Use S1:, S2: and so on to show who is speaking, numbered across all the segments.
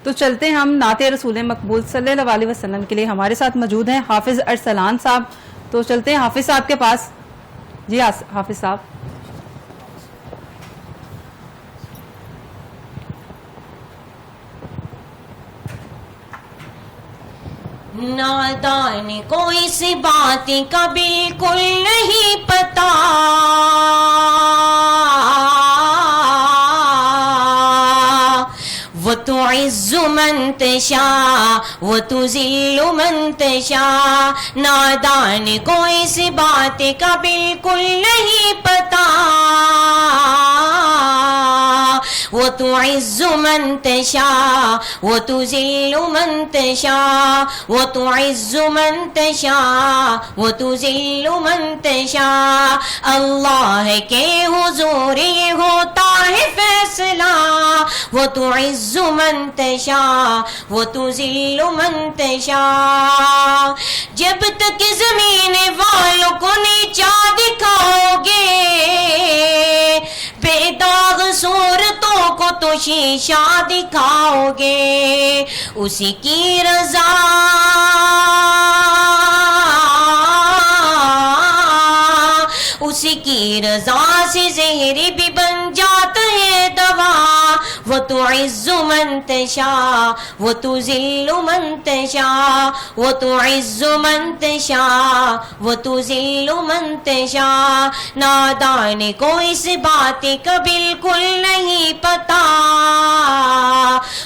S1: تو چلتے ہیں ہم نعت رسول مقبول صلی اللہ علیہ وسلم کے لیے. ہمارے ساتھ موجود ہیں حافظ ارسلان صاحب. تو چلتے ہیں حافظ صاحب کے پاس. جی حافظ صاحب.
S2: نادان کو اس بات کا بالکل نہیں پتا، وہ تعز من تشاء وہ تذل من تشاء. نادان کو اس بات کا بالکل نہیں پتا، وہ تعز من تشاء وہ تذل من تشاء، وہ تعز من تشاء وہ تذل من تشاء. اللہ کے حضور یہ ہوتا ہے فیصلہ، وہ تعز من تشاء وہ تذل من تشاء. جب تک زمین والوں کو نیچا دکھاؤ گے، بے داغ صورتوں کو تو شیشہ دکھاؤ گے. اسی کی رضا اسی کی رضا سے زہر بھی بن جاتا ہے دوا. وہ تعز من تشاء وہ تذل من تشاء، وہ تعز من تشاء وہ تذل من تشاء. نادان کو اس بات کا بالکل نہیں پتا،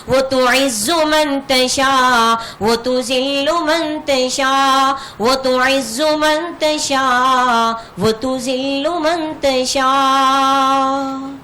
S2: وہ تعز من تشاء وہ تذل من تشاء، وہ تعز من تشاء وہ تذل من تشاء.